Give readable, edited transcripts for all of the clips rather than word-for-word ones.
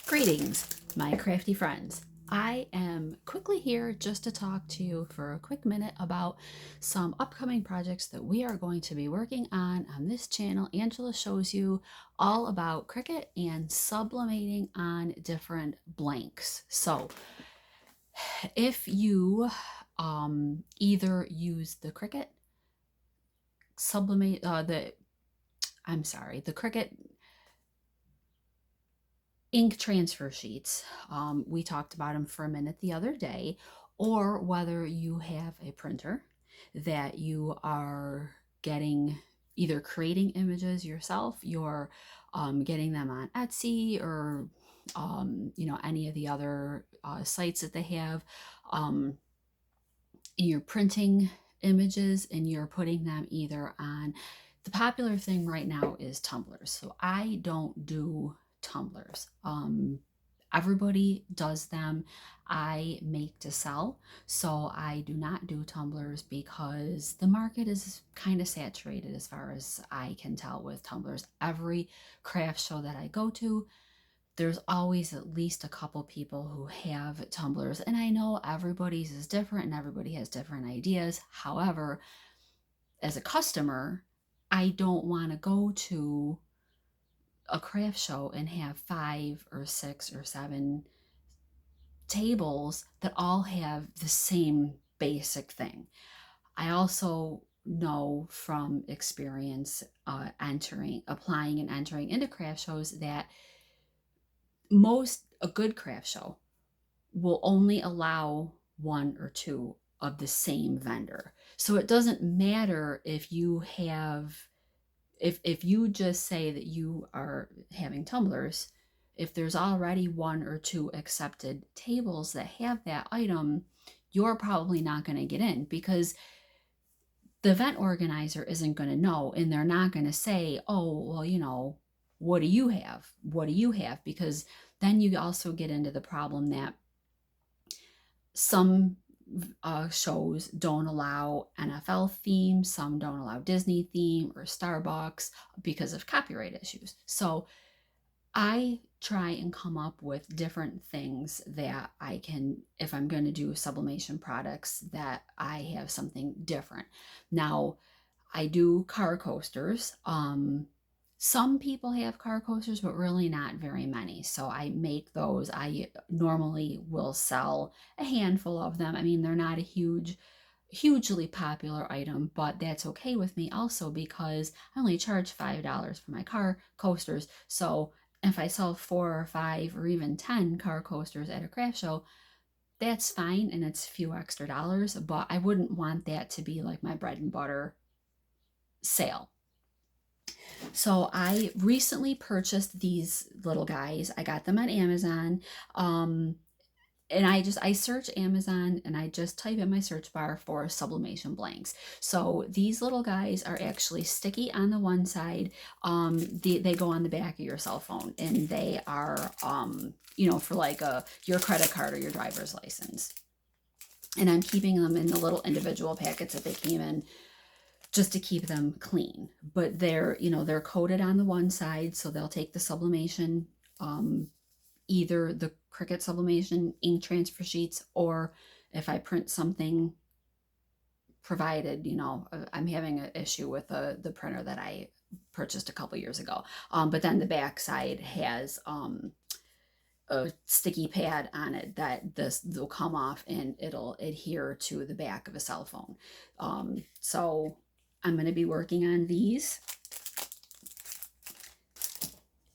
Greetings, my crafty friends. I am quickly here just to talk to you for a quick minute about some upcoming projects that we are going to be working on this channel. Angela shows you all about Cricut and sublimating on different blanks. So if you either use the Cricut sublimate, the Cricut ink transfer sheets. We talked about them for a minute the other day, or whether you have a printer that you are getting, either creating images yourself, you're getting them on Etsy or any of the other sites that they have. Um, you're printing images and you're putting them either on, the popular thing right now is tumblers. So I don't do tumblers. Everybody does them. I make to sell, so I do not do tumblers because the market is kind of saturated as far as I can tell with tumblers. Every craft show that I go to, there's always at least a couple people who have tumblers, and I know everybody's is different and everybody has different ideas. However, as a customer, I don't want to go to a craft show and have 5 or 6 or 7 tables that all have the same basic thing. I also know from experience applying and entering into craft shows that a good craft show will only allow 1 or 2 of the same vendor. So it doesn't matter if you have, if you just say that you are having tumblers, if there's already 1 or 2 accepted tables that have that item, you're probably not going to get in because the event organizer isn't going to know, and they're not going to say, oh, well, what do you have? What do you have? Because then you also get into the problem that some shows don't allow NFL theme, some don't allow Disney theme or Starbucks because of copyright issues. So I try and come up with different things that I can, if I'm going to do sublimation products, that I have something different. Now, I do car coasters. Some people have car coasters, but really not very many. So I make those. I normally will sell a handful of them. I mean, they're not hugely popular item, but that's okay with me also because I only charge $5 for my car coasters. So if I sell 4 or 5 or even 10 car coasters at a craft show, that's fine and it's a few extra dollars, but I wouldn't want that to be like my bread and butter sale. So I recently purchased these little guys. I got them on Amazon. And I search Amazon and I just type in my search bar for sublimation blanks. So these little guys are actually sticky on the one side. They go on the back of your cell phone, and they are, for like your credit card or your driver's license. And I'm keeping them in the little individual packets that they came in just to keep them clean. But they're coated on the one side, so they'll take the sublimation, either the Cricut sublimation ink transfer sheets, or if I print something, provided, I'm having an issue with the printer that I purchased a couple years ago. But then the back side has a sticky pad on it that this will come off and it'll adhere to the back of a cell phone. So I'm going to be working on these.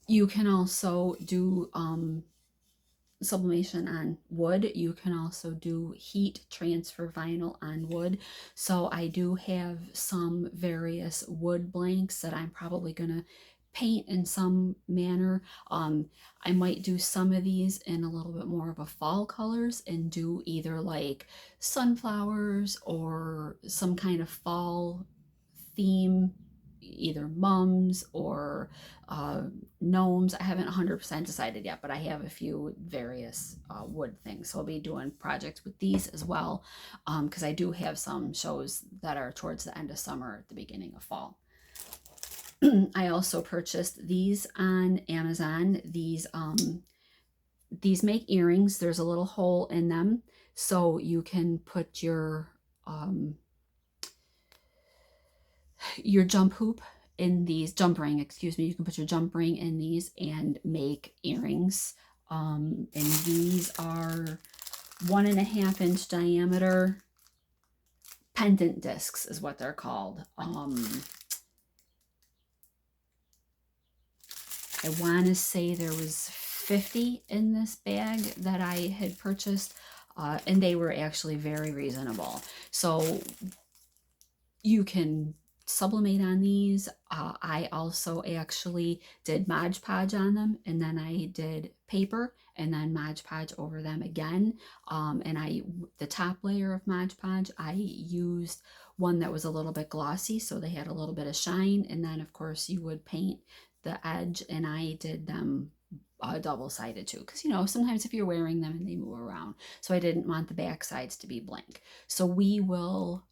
You can also do sublimation on wood. You can also do heat transfer vinyl on wood. So I do have some various wood blanks that I'm probably going to paint in some manner. I might do some of these in a little bit more of a fall colors and do either like sunflowers or some kind of fall theme, either mums or gnomes. I haven't 100% decided yet, but I have a few various wood things. So I'll be doing projects with these as well, because I do have some shows that are towards the end of summer, at the beginning of fall. I also purchased these on Amazon. These these make earrings. There's a little hole in them, so you can put your jump hoop in these, jump ring, excuse me. You can put your jump ring in these and make earrings. And these are 1.5 inch diameter pendant discs is what they're called. I want to say there was 50 in this bag that I had purchased, and they were actually very reasonable. So you can sublimate on these. I also actually did Mod Podge on them, and then I did paper and then Mod Podge over them again. And the top layer of Mod Podge, I used one that was a little bit glossy, so they had a little bit of shine. And then of course you would paint the edge, and I did them double-sided too, because sometimes if you're wearing them and they move around, so I didn't want the back sides to be blank. So we will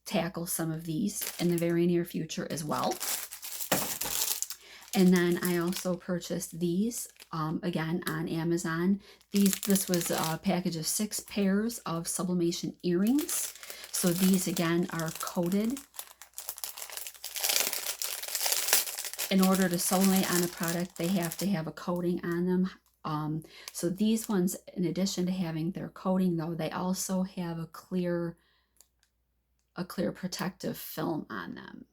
tackle some of these in the very near future as well. And then I also purchased these again on Amazon. This was a package of 6 pairs of sublimation earrings. So these again are coated. In order to sublimate on a product, they have to have a coating on them. So these ones, in addition to having their coating though, they also have a clear protective film on them.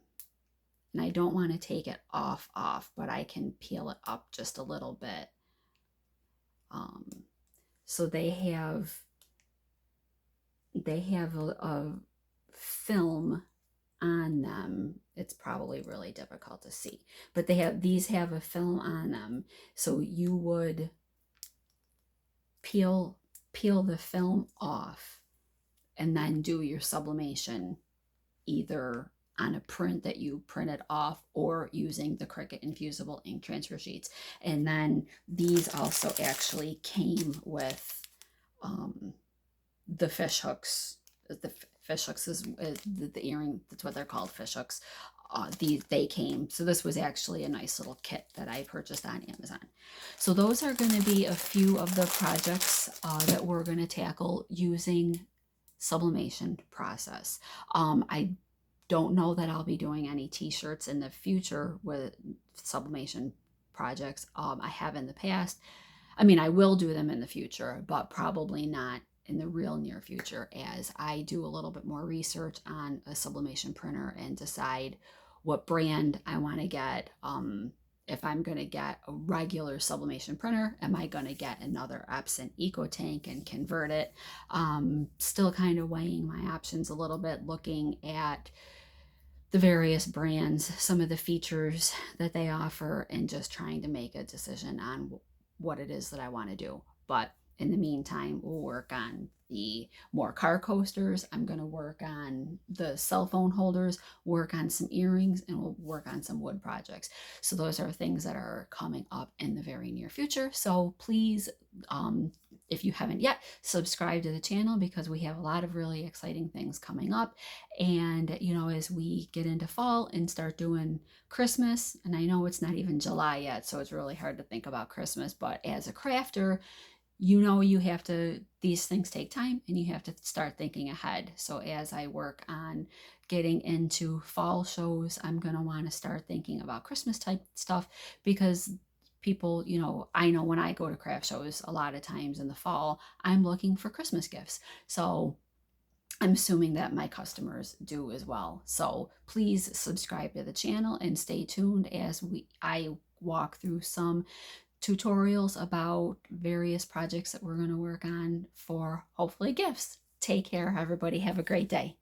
And I don't want to take it off, but I can peel it up just a little bit. So they have a film on them. It's probably really difficult to see, but these have a film on them. So you would peel the film off and then do your sublimation either on a print that you printed off or using the Cricut infusible ink transfer sheets. And then these also actually came with the fish hooks. The fish hooks is the earring, that's what they're called, fish hooks. They came, so this was actually a nice little kit that I purchased on Amazon. So those are going to be a few of the projects that we're going to tackle using sublimation process. I don't know that I'll be doing any t-shirts in the future with sublimation projects. I have in the past. I mean, I will do them in the future, but probably not in the real near future, as I do a little bit more research on a sublimation printer and decide what brand I want to get. If I'm going to get a regular sublimation printer, am I going to get another Epson EcoTank and convert it? Still kind of weighing my options a little bit, looking at the various brands, some of the features that they offer, and just trying to make a decision on what it is that I want to do. But in the meantime, we'll work on the more car coasters. I'm going to work on the cell phone holders, work on some earrings, and we'll work on some wood projects. So those are things that are coming up in the very near future. So please, if you haven't yet, subscribe to the channel, because we have a lot of really exciting things coming up. And as we get into fall and start doing Christmas, and I know it's not even July yet, so it's really hard to think about Christmas, but as a crafter, these things take time and you have to start thinking ahead. So as I work on getting into fall shows, I'm going to want to start thinking about Christmas type stuff, because people, I know when I go to craft shows, a lot of times in the fall, I'm looking for Christmas gifts. So I'm assuming that my customers do as well. So please subscribe to the channel and stay tuned as I walk through some tutorials about various projects that we're going to work on for hopefully gifts. Take care, everybody. Have a great day.